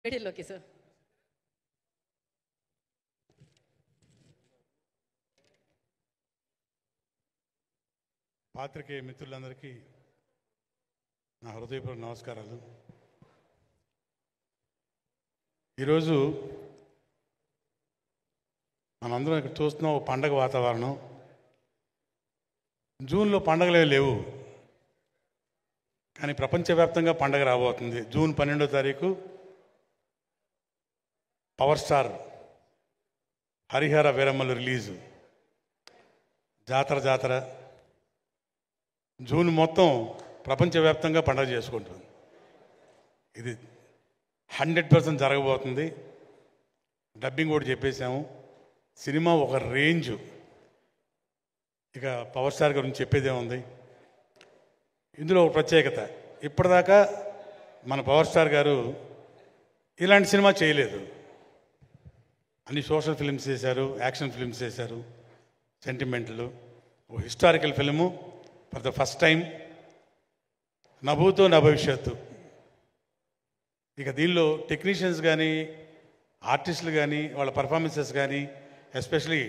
వీడియోలోకి సార్. పాత్రికేయ మిత్రులందరికీ నా హృదయపూర్వక నమస్కారాలు. ఈరోజు మనందరం ఇక్కడ చూస్తున్నాం ఒక పండగ వాతావరణం. జూన్లో పండగలే లేవు, కానీ ప్రపంచవ్యాప్తంగా పండగ రాబోతుంది. జూన్ 12వ తారీఖు పవర్ స్టార్ హరిహర వీరమ్మలు రిలీజు. జాతర జూన్ మొత్తం ప్రపంచవ్యాప్తంగా పండగ చేసుకుంటుంది. ఇది 100% జరగబోతుంది. డబ్బింగ్ కూడా చెప్పేశాము. సినిమా ఒక రేంజ్. ఇక పవర్ స్టార్ గురించి చెప్పేదే ఉంది. ఇందులో ఒక ప్రత్యేకత, ఇప్పటిదాకా మన పవర్ స్టార్ గారు ఇలాంటి సినిమా చేయలేదు. అన్ని సోషల్ ఫిల్మ్స్ చేశారు, యాక్షన్ ఫిల్మ్స్ చేశారు, సెంటిమెంట్లు. ఓ historical film for the first time, నభూతో నా భవిష్యత్తు. ఇక దీనిలో టెక్నీషియన్స్ కానీ, ఆర్టిస్టులు కానీ, వాళ్ళ పర్ఫార్మెన్సెస్ కానీ, ఎస్పెషలీ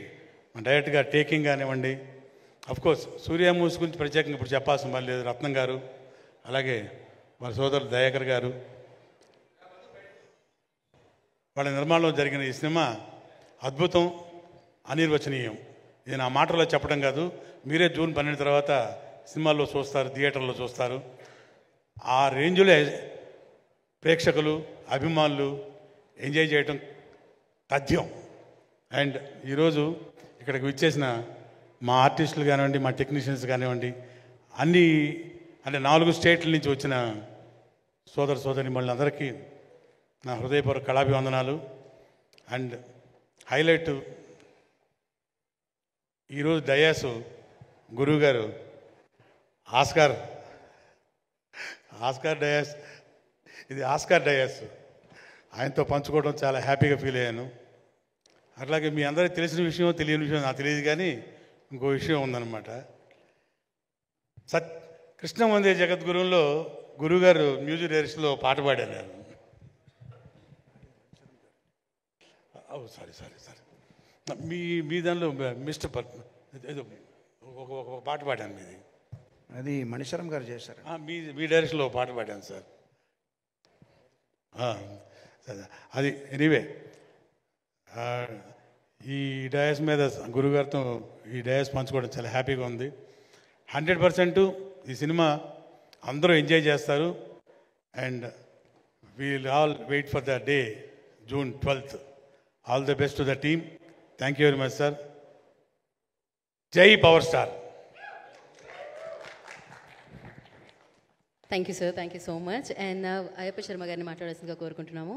డైరెక్ట్గా టేకింగ్ కానివ్వండి. అఫ్కోర్స్ సూర్య మూవీస్ గురించి ప్రత్యేకంగా ఇప్పుడు చెప్పాల్సిన పని లేదు. రత్నం గారు, అలాగే వాళ్ళ సోదరుడు దయాకర్ గారు, వాళ్ళ నిర్మాణంలో జరిగిన ఈ సినిమా అద్భుతం, అనిర్వచనీయం. ఇది నా మాటల్లో చెప్పడం కాదు, మీరే జూన్ 12 తర్వాత సినిమాల్లో చూస్తారు, థియేటర్లో చూస్తారు. ఆ రేంజ్లో ప్రేక్షకులు, అభిమానులు ఎంజాయ్ చేయటం తథ్యం. అండ్ ఈరోజు ఇక్కడికి విచ్చేసిన మా ఆర్టిస్టులు కానివ్వండి, మా టెక్నీషియన్స్ కానివ్వండి, అంటే 4 స్టేట్ల నుంచి వచ్చిన సోదరి మళ్ళందరికీ నా హృదయపూర్వక కళాభివందనాలు. అండ్ హైలైట్, ఈరోజు డయాసు గురువు గారు ఆస్కార్ డయాస్, ఇది ఆస్కార్ డయాస్, ఆయనతో పంచుకోవడం చాలా హ్యాపీగా ఫీల్ అయ్యాను. అట్లాగే మీ అందరికీ తెలిసిన విషయం, తెలియని విషయం నాకు తెలియదు, కానీ ఇంకో విషయం ఉందన్నమాట. కృష్ణ వందే జగద్గురువులో గురువుగారు మ్యూజిక్ డైరెక్షన్లో పాట పాడారు. సారీ మీ దానిలో మిస్టర్ ఏదో ఒక పాట పాడాను మీది. అది మణిశరం గారు చేశారు. మీ డైరెక్షన్లో పాట పాడాను సార్. అది ఎనీవే, ఈ డయాస్ మీద గురుగారితో ఈ డయాస్ పంచుకోవడం చాలా హ్యాపీగా ఉంది. 100% ఈ సినిమా అందరూ ఎంజాయ్ చేస్తారు. And we'll all wait for the day June 12th. All the best to the team. Thank you very much sir. జై power star. Thank you sir, thank you so much. And Ayyappa Sharma గారిని మాట్లాడాల్సిందిగా కోరుకుంటున్నాము.